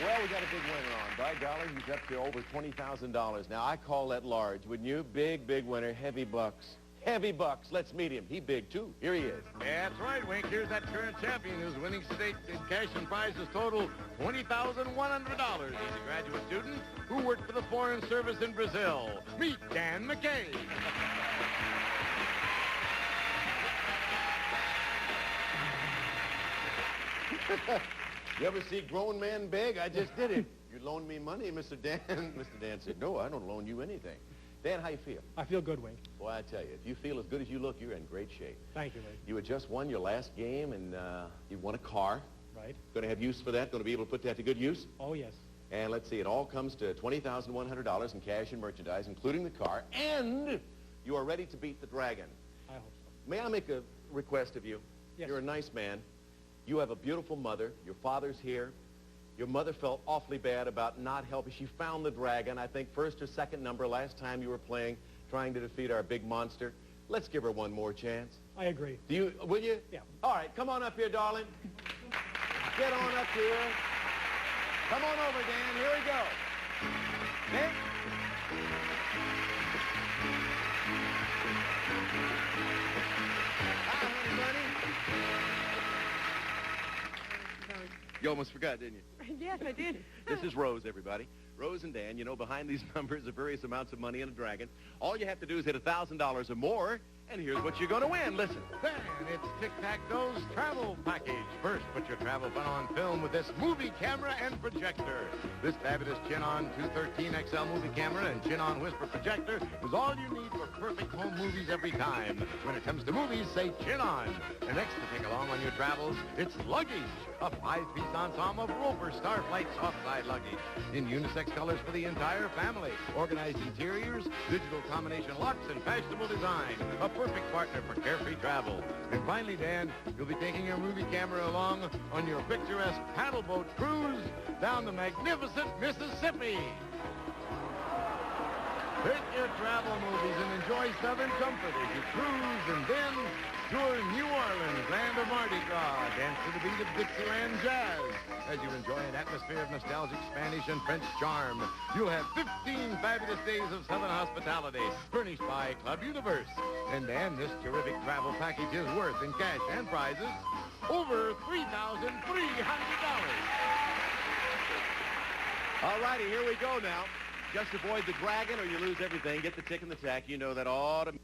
Well, we got a big winner on. By golly, he's up to over $20,000. Now, I call that large, wouldn't you? Big, big winner. Heavy bucks. Heavy bucks. Let's meet him. He big, too. Here he is. That's right, Wink. Here's that current champion who's winning state in cash and prizes total $20,100. He's a graduate student who worked for the Foreign Service in Brazil. Meet Dan McKay. You ever see grown men beg? I just did it. You loan me money, Mr. Dan. Mr. Dan said, no, I don't loan you anything. Dan, how you feel? I feel good, Wink. Boy, I tell you, if you feel as good as you look, you're in great shape. Thank you, Wink. You had just won your last game, and you won a car. Right. Going to have use for that? Going to be able to put that to good use? Oh, yes. And let's see, it all comes to $20,100 in cash and merchandise, including the car, and you are ready to beat the dragon. I hope so. May I make a request of you? Yes. You're a nice man. You have a beautiful mother. Your father's here. Your mother felt awfully bad about not helping. She found the dragon, I think, first or second number last time you were playing, trying to defeat our big monster. Let's give her one more chance. I agree. Will you? Yeah. All right, come on up here, darling. Get on up here. Come on over, Dan. Here we go. Dan? Hi, honey bunny. You almost forgot, didn't you? Yes, I did. This is Rose, everybody. Rose and Dan, you know, behind these numbers are various amounts of money in a dragon. All you have to do is hit $1,000 or more, and here's what you're going to win. Listen. Dan, it's Tic Tac Dough's travel package. First, put your travel fun on film with this movie camera and projector. This fabulous Chin-On 213 XL movie camera and Chin-On Whisper projector is all you need for perfect home movies every time. When it comes to movies, say Chin-On. And next to take along on your travels, it's luggage. A 5-piece ensemble of Roper Starflight soft-side luggage in unisex colors for the entire family. Organized interiors, digital combination locks, and fashionable design. A perfect partner for carefree travel. And finally, Dan, you'll be taking your movie camera along on your picturesque paddle boat cruise down the magnificent Mississippi. Pick your travel movies and enjoy Southern comfort as you cruise and then tour New Orleans, land of Mardi Gras. Dance to the beat of Dixieland jazz as you enjoy an atmosphere of nostalgic Spanish and French charm. You'll have 15 fabulous days of Southern hospitality furnished by Club Universe. And then this terrific travel package is worth in cash and prizes over $3,300. All righty, here we go now. Just avoid the dragon or you lose everything. Get the tick and the tack. You know that autumn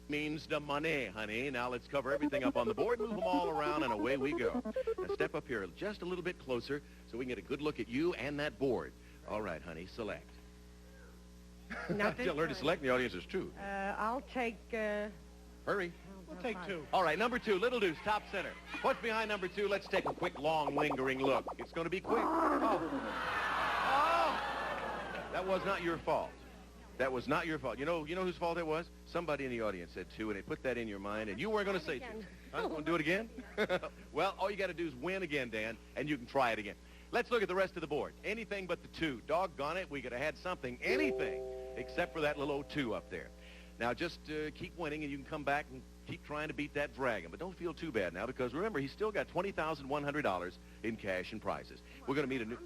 means the money, honey. Now let's cover everything up on the board, move them all around, and away we go. Now step up here just a little bit closer so we can get a good look at you and that board. All right, honey, select. Tell her to select, and the audience is too. I'll take... Hurry. We'll take 2. All right, number 2, Little Deuce, top center. What's behind number 2? Let's take a quick, long, lingering look. It's going to be quick. Oh. That was not your fault. That was not your fault. You know whose fault it was? Somebody in the audience said 2, and they put that in your mind, and you weren't going to say 2. Huh? Want to do it again? Well, all you got to do is win again, Dan, and you can try it again. Let's look at the rest of the board. Anything but the 2. Doggone it, we could have had something, anything, except for that little 2 up there. Now, just keep winning, and you can come back and keep trying to beat that dragon. But don't feel too bad now, because remember, he's still got $20,100 in cash and prizes. We're going to meet a new...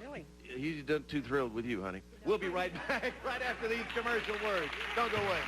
Really? He's too thrilled with you, honey. We'll be right back right after these commercial words. Don't go away.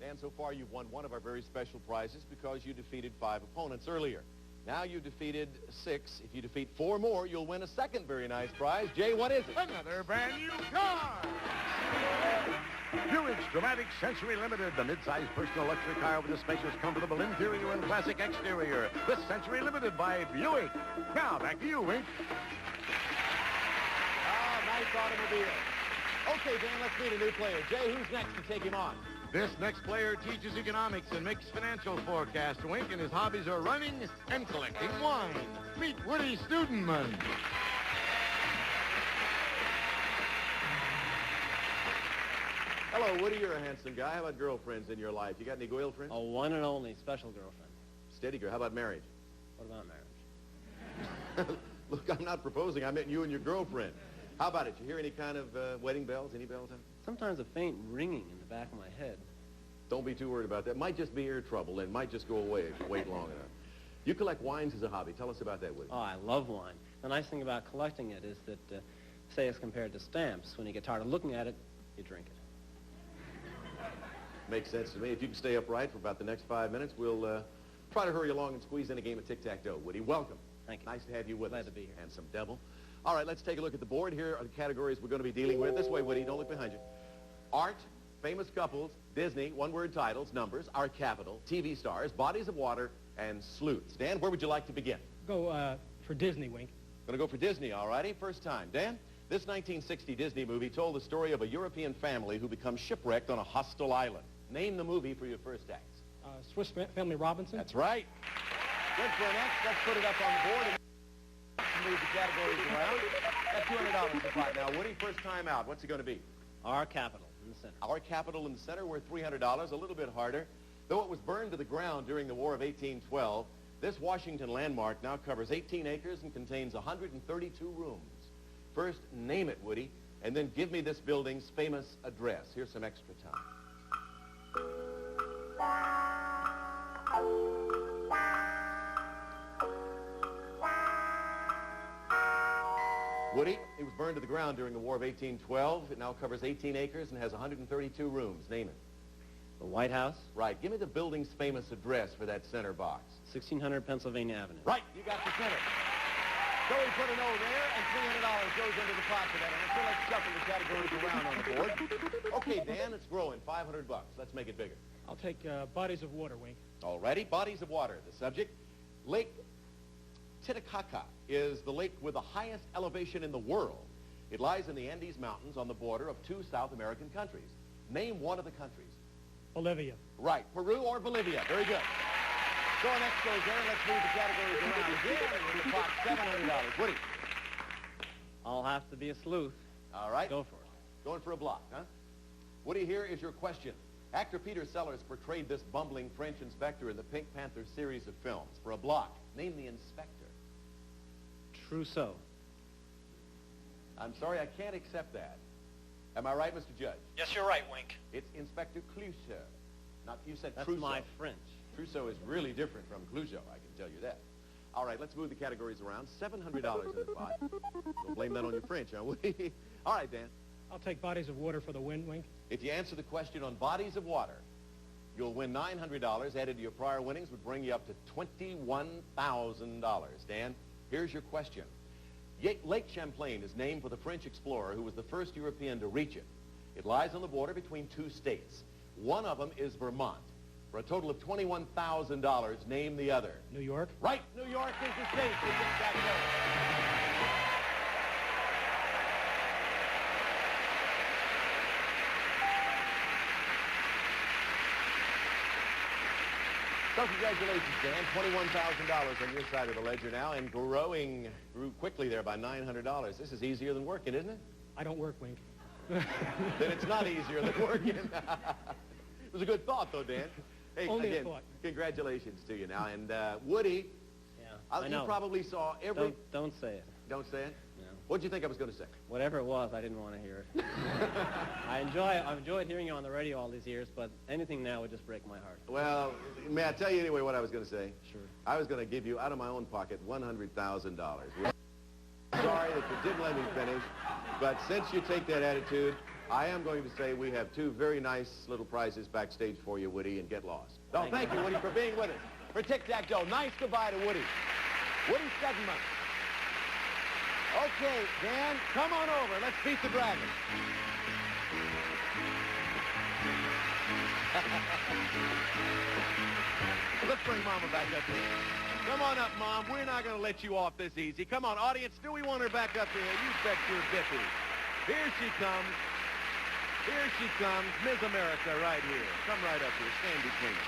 Dan, so far you've won one of our very special prizes because you defeated 5 opponents earlier. Now you defeated 6. If you defeat 4 more, you'll win a second very nice prize. Jay, what is it? Another brand new car! Buick's Dramatic Century Limited, the mid-size personal luxury car with a spacious, comfortable interior and classic exterior. The Century Limited by Buick. Now, back to you, Wink. Nice automobile. Okay, Dan, let's meet a new player. Jay, who's next to take him on? This next player teaches economics and makes financial forecasts. Wink, and his hobbies are running and collecting wine. Meet Woody Studenman. Hello, Woody. You're a handsome guy. How about girlfriends in your life? You got any girlfriends? A one and only special girlfriend. Steady girl. How about marriage? What about marriage? Look, I'm not proposing. I meant you and your girlfriend. How about it? You hear any kind of wedding bells? Any bells out there? Sometimes a faint ringing in the back of my head. Don't be too worried about that. Might just be ear trouble and might just go away if you wait long enough. You collect wines as a hobby. Tell us about that, Woody. Oh, I love wine. The nice thing about collecting it is that, say as compared to stamps, when you get tired of looking at it, you drink it. Makes sense to me. If you can stay upright for about the next 5 minutes, we'll try to hurry along and squeeze in a game of Tic Tac Dough. Woody, welcome. Thank you. Nice to have you with us. Glad to be here. Handsome devil. All right, let's take a look at the board. Here are the categories we're going to be dealing with. This way, Woody, don't look behind you. Art, famous couples, Disney, one-word titles, numbers, our capital, TV stars, bodies of water, and sleuths. Dan, where would you like to begin? Go for Disney, Wink. Going to go for Disney, all righty. First time. Dan, this 1960 Disney movie told the story of a European family who becomes shipwrecked on a hostile island. Name the movie for your first act. Swiss Family Robinson. That's right. Good for an X. Let's put it up on the board and move the categories around. That's $200 in the pot now. Woody, first time out. What's it going to be? Our capital in the center. Our capital in the center, worth $300, a little bit harder. Though it was burned to the ground during the War of 1812, this Washington landmark now covers 18 acres and contains 132 rooms. First, name it, Woody, and then give me this building's famous address. Here's some extra time. Woody, it was burned to the ground during the War of 1812. It now covers 18 acres and has 132 rooms. Name it. The White House, Right. Give me the building's famous address for that center box. 1600 Pennsylvania Avenue. Right. You got the center. So we put an O there, and $300 goes into the pot for that. And so let's shuffle the categories around on the board. Okay, Dan, it's growing. $500. Let's make it bigger. I'll take Bodies of Water, Wink. Alrighty. Bodies of water. The subject. Lake Titicaca is the lake with the highest elevation in the world. It lies in the Andes Mountains on the border of two South American countries. Name one of the countries. Bolivia. Right. Peru or Bolivia. Very good. So our next goes there. Let's move the categories around again. We pot $700. Woody. I'll have to be a sleuth. All right. Go for it. Going for a block, huh? Woody, here is your question. Actor Peter Sellers portrayed this bumbling French inspector in the Pink Panther series of films. For a block, name the inspector. Trousseau. I'm sorry, I can't accept that. Am I right, Mr. Judge? Yes, you're right, Wink. It's Inspector Clouseau. Not, you said That's Trousseau. my French. Trousseau is really different from Clouseau, I can tell you that. All right, let's move the categories around. $700 in the pot. Don't blame that on your French, huh, Woody? All right, Dan. I'll take Bodies of Water for the win, Wink. If you answer the question on bodies of water, you'll win $900. Added to your prior winnings would bring you up to $21,000. Dan, here's your question. Lake Champlain is named for the French explorer who was the first European to reach it. It lies on the border between two states. One of them is Vermont. For a total of $21,000, name the other. New York. Right, New York is the state. You get that So congratulations, Dan. $21,000 on your side of the ledger now, and grew quickly there by $900. This is easier than working, isn't it? I don't work, Wink. Then it's not easier than working. It was a good thought, though, Dan. Hey, Only a again, thought. congratulations to you now. And Woody, Yeah, I know. you probably saw every... Don't say it. Don't say it? No. What'd you think I was going to say? Whatever it was, I didn't want to hear it. I've enjoyed hearing you on the radio all these years, but anything now would just break my heart. Well, may I tell you anyway what I was going to say? Sure. I was going to give you, out of my own pocket, $100,000. Sorry that you didn't let me finish, but since you take that attitude, I am going to say we have two very nice little prizes backstage for you, Woody, and get lost. No, thank you, Woody, for being with us. For Tic Tac Dough, nice goodbye to Woody. Woody Stegman. Okay, Dan, come on over. Let's beat the dragon. Let's bring Mama back up here. Come on up, Mom. We're not going to let you off this easy. Come on, audience. Do we want her back up here? You bet your bippy. Here she comes. Here she comes. Ms. America right here. Come right up here. Stand between us.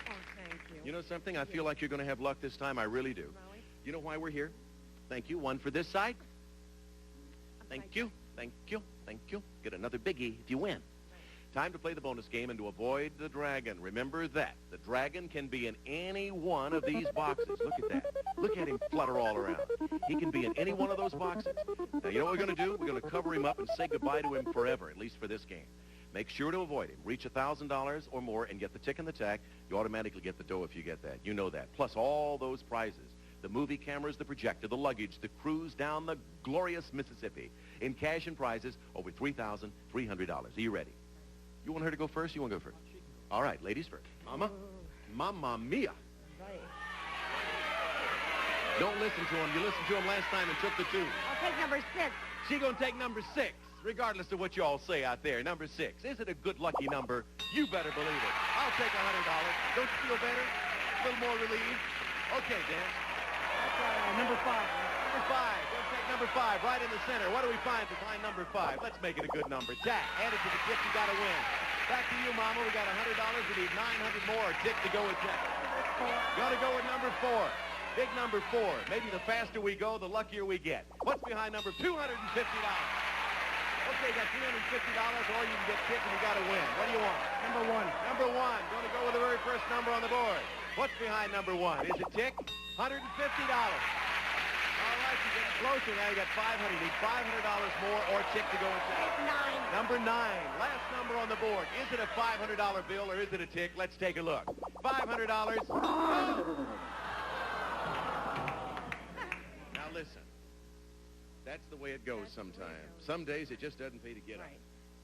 Oh, thank you. You know something? I feel like you're going to have luck this time. I really do. Really? You know why we're here? Thank you. One for this side. Thank you. Thank you. Thank you. Get another biggie if you win. Time to play the bonus game and to avoid the dragon. Remember that. The dragon can be in any one of these boxes. Look at that. Look at him flutter all around. He can be in any one of those boxes. Now, you know what we're going to do? We're going to cover him up and say goodbye to him forever, at least for this game. Make sure to avoid him. Reach $1,000 or more and get the Tic and the Tac. You automatically get the dough if you get that. You know that. Plus all those prizes. The movie cameras, the projector, the luggage, the cruise down the glorious Mississippi. In cash and prizes, over $3,300. Are you ready? You want her to go first? You want to go first? All right, ladies first. Mama? Mamma mia. Right. Don't listen to him. You listened to him last time and took the 2. I'll take number 6. She gonna take number 6, regardless of what you all say out there. Number 6. Is it a good, lucky number? You better believe it. I'll take $100. Don't you feel better? A little more relieved? Okay, Dan. Number 5. Number 5. We'll take number 5 right in the center. What do we find behind number 5? Let's make it a good number. Tack. Add it to the tip. You got to win. Back to you, Mama. We got $100. We need 900 more. Tip to go with Tack. Got to go with number 4. Big number 4. Maybe the faster we go, the luckier we get. What's behind number $250? Okay, got $350, or you can get tip and you got to win. What do you want? Number 1. Number 1. Going to go with the very first number on the board. What's behind number 1? Is it Tick? $150. All right, you're getting closer now. You got $500. You need $500 more or Tick to go with Tick. 9. Number 9. Last number on the board. Is it a $500 bill or is it a Tick? Let's take a look. $500. Now listen. That's the way it goes sometimes. Some days it just doesn't pay to get up.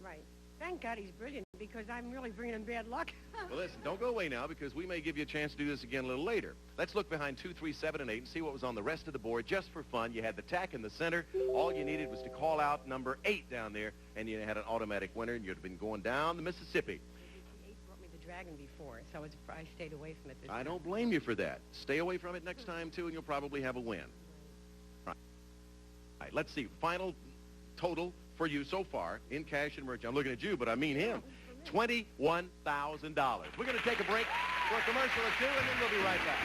Right. Thank God he's brilliant because I'm really bringing him bad luck. Well, listen, don't go away now because we may give you a chance to do this again a little later. Let's look behind 2, 3, 7, and 8 and see what was on the rest of the board just for fun. You had the Tack in the center. All you needed was to call out number 8 down there, and you had an automatic winner, and you'd have been going down the Mississippi. 8 brought me the dragon before, so I stayed away from it this I time. don't blame you for that. Stay away from it next time, too, and you'll probably have a win. All right, let's see. Final total for you so far in cash and merch. I'm looking at you, but I mean him. $21,000. We're going to take a break for a commercial or 2, and then we'll be right back.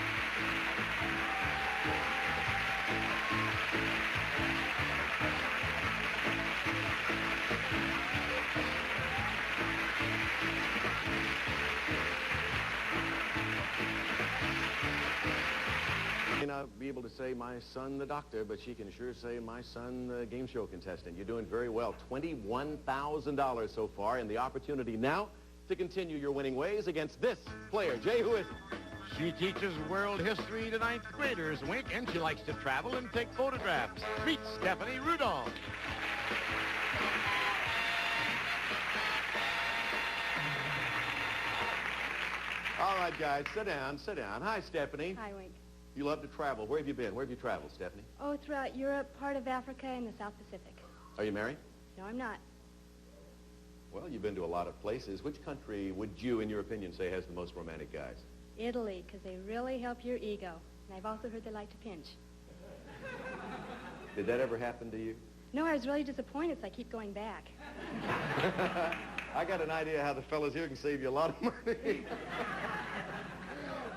May not be able to say my son the doctor, but she can sure say my son the game show contestant. You're doing very well. $21,000 so far, and the opportunity now to continue your winning ways against this player. Jay, who is it? She teaches world history to 9th graders, Wink, and she likes to travel and take photographs. Meet Stephanie Rudolph. All right, guys, sit down, sit down. Hi, Stephanie. Hi, Wink. You love to travel. Where have you been? Where have you traveled, Stephanie? Oh, throughout Europe, part of Africa, and the South Pacific. Are you married? No, I'm not. Well, you've been to a lot of places. Which country would you, in your opinion, say has the most romantic guys? Italy, because they really help your ego. And I've also heard they like to pinch. Did that ever happen to you? No, I was really disappointed, so I keep going back. I got an idea how the fellas here can save you a lot of money.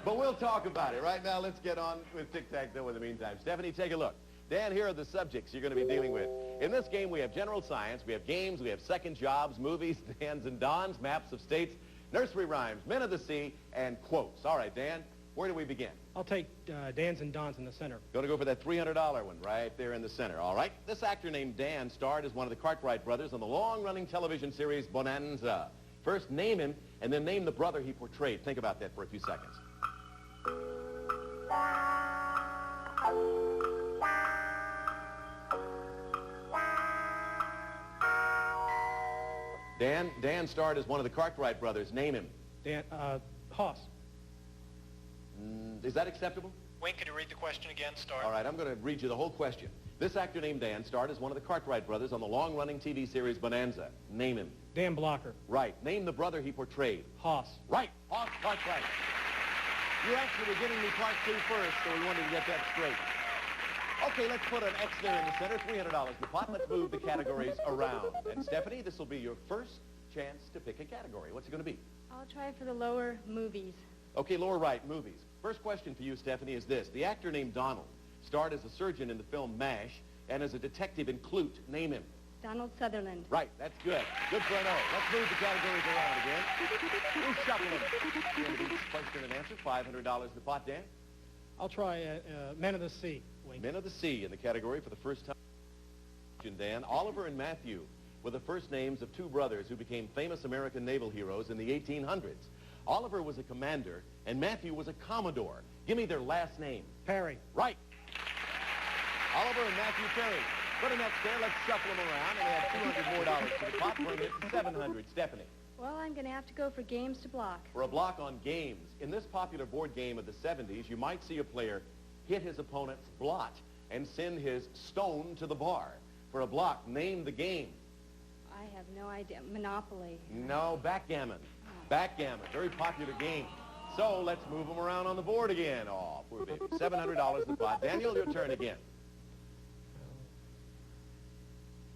But we'll talk about it. Right now, let's get on with Tic Tac Dough in the meantime. Stephanie, take a look. Dan, here are the subjects you're going to be dealing with. In this game, we have general science, we have games, we have second jobs, movies, Dans and Dons, maps of states, nursery rhymes, men of the sea, and quotes. All right, Dan, where do we begin? I'll take Dans and Dons in the center. Going to go for that $300 one right there in the center, all right? This actor named Dan starred as one of the Cartwright brothers on the long-running television series Bonanza. First, name him, and then name the brother he portrayed. Think about that for a few seconds. Dan starred as one of the Cartwright brothers. Name him. Hoss. Is that acceptable? Wayne, could you read the question again, Star? All right, I'm going to read you the whole question. This actor named Dan starred as one of the Cartwright brothers on the long-running TV series Bonanza. Name him. Dan Blocker. Right. Name the brother he portrayed. Hoss. Right. Hoss Cartwright. You actually were giving me part 2 first, so we wanted to get that straight. Okay, let's put an X there in the center, $300 in the pot. Let's move the categories around. And Stephanie, this will be your first chance to pick a category. What's it going to be? I'll try for the lower movies. Okay, lower right, movies. First question for you, Stephanie, is this. The actor named Donald starred as a surgeon in the film MASH and as a detective in Clute. Name him. Donald Sutherland. Right, that's good. Good for an O. Let's move the categories around again. We'll shuffle them. End of each question and answer. $500 in the pot, Dan. I'll try Men of the Sea, Wink. Men of the Sea in the category for the first time. Dan, Oliver and Matthew were the first names of two brothers who became famous American naval heroes in the 1800s. Oliver was a commander, and Matthew was a commodore. Give me their last name. Perry. Right. Oliver and Matthew Perry. Put a next there. Let's shuffle them around and add $200 more to the pot, bring it to 700. Stephanie. Well, I'm going to have to go for games to block. For a block on games. In this popular board game of the 70s, you might see a player hit his opponent's blot and send his stone to the bar. For a block, name the game. I have no idea. Monopoly. No, backgammon. Backgammon, very popular game. So let's move them around on the board again. Oh, poor baby. $700 in the pot. Daniel, your turn again.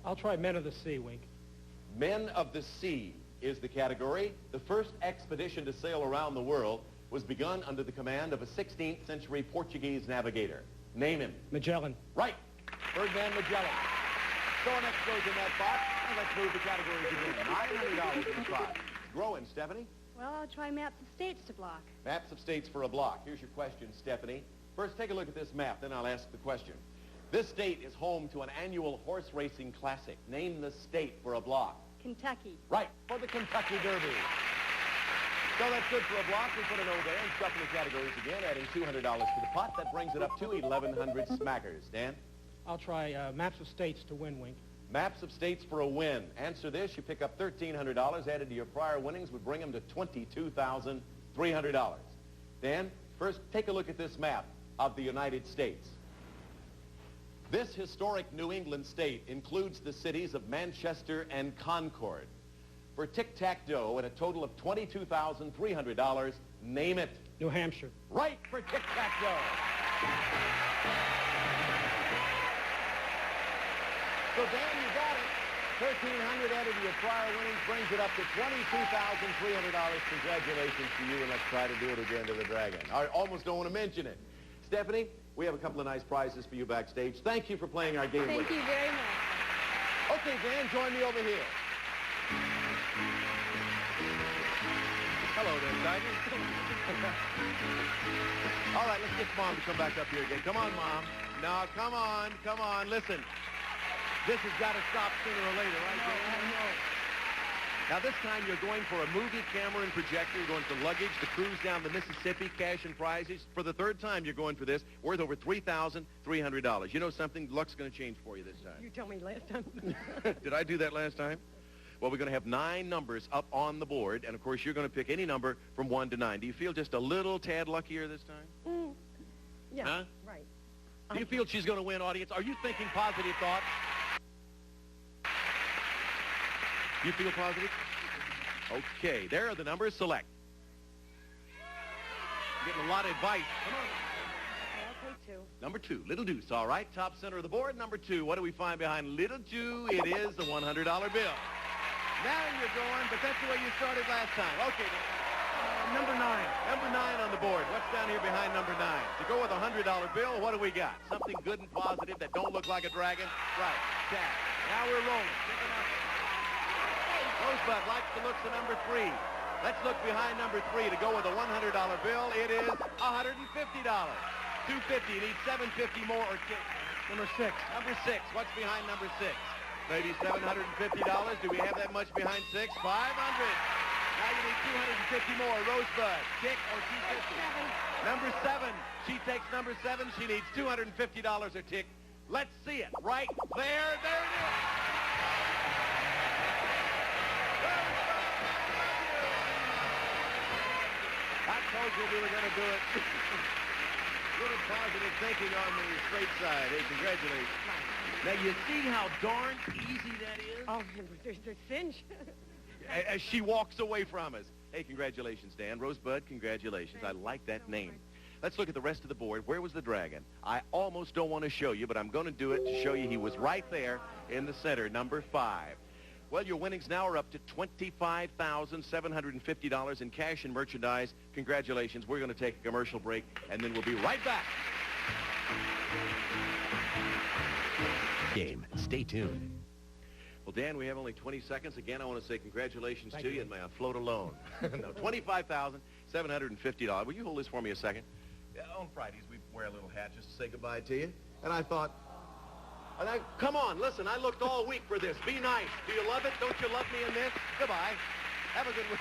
I'll try Men of the Sea, Wink. Men of the Sea is the category. The first expedition to sail around the world was begun under the command of a 16th century Portuguese navigator. Name him. Magellan. Right. Ferdinand Magellan. So next goes in that pot. And let's move the categories again. $900 in the pot. Growing, Stephanie. Well, I'll try Maps of States to block. Maps of States for a block. Here's your question, Stephanie. First, take a look at this map, then I'll ask the question. This state is home to an annual horse racing classic. Name the state for a block. Kentucky. Right, for the Kentucky Derby. So that's good for a block. We put an O there and shuffle the categories again, adding $200 to the pot. That brings it up to 1,100 smackers. Dan? I'll try Maps of States to win, Wink. Maps of States for a win. Answer this, you pick up $1,300. Added to your prior winnings would bring them to $22,300. Dan, first take a look at this map of the United States. This historic New England state includes the cities of Manchester and Concord. For Tic Tac Dough at a total of $22,300, name it. New Hampshire. Right for Tic Tac Dough. So Dan, you got it. $1,300 added to your prior winnings brings it up to $22,300. Congratulations to you, and let's try to do it again to the Dragon. I almost don't want to mention it. Stephanie, we have a couple of nice prizes for you backstage. Thank you for playing our game with us. Thank you very much. Okay, Dan, join me over here. Hello there, Tiger. All right, let's get Mom to come back up here again. Come on, Mom. No, come on. Listen, this has got to stop sooner or later, right, Dan? Now, this time you're going for a movie camera and projector. You're going for luggage, the cruise down the Mississippi, cash and prizes. For the third time you're going for this, worth over $3,300. You know something? Luck's going to change for you this time. You told me last time. Did I do that last time? Well, we're going to have 9 numbers up on the board, and, of course, you're going to pick any number from 1 to 9. Do you feel just a little tad luckier this time? Yeah, Huh? right. Do you feel she's going to win, audience? Are you thinking positive thoughts? You feel positive? Okay, there are the numbers. Select. Getting a lot of advice. Come on. I'll take 2. Number 2, Little Deuce. All right, top center of the board. Number 2. What do we find behind Little 2? It is the $100 bill. Now you're going, but that's the way you started last time. Okay. Number 9. Number 9 on the board. What's down here behind number 9? To go with a $100 bill, what do we got? Something good and positive that don't look like a dragon? Right. Cash. Now we're rolling. Pick a number. Rosebud likes the looks of number 3. Let's look behind number 3 to go with a $100 bill. It is $150. $250. You need $750 more or Number 6. Number 6. What's behind number 6? Maybe $750. Do we have that much behind 6? $500. Now you need $250 more. Rosebud. Tick or $250? Number 7. She takes number 7. She needs $250 or tick. Let's see it. Right there. There it is. I told you we were going to do it. Little positive thinking on the straight side. Hey, congratulations. Now, you see how darn easy that is? Oh, there's a cinch. As she walks away from us. Hey, congratulations, Dan. Rosebud, congratulations. I like that name. Let's look at the rest of the board. Where was the dragon? I almost don't want to show you, but I'm going to do it to show you he was right there in the center, number 5. Well, your winnings now are up to $25,750 in cash and merchandise. Congratulations. We're going to take a commercial break, and then we'll be right back. Game. Stay tuned. Well, Dan, we have only 20 seconds. Again, I want to say congratulations Thank to you. you, and may I float alone. No, $25,750. Will you hold this for me a second? Yeah, on Fridays, we wear a little hat just to say goodbye to you. And I thought, come on, listen, I looked all week for this. Be nice. Do you love it? Don't you love me in this? Goodbye. Have a good week.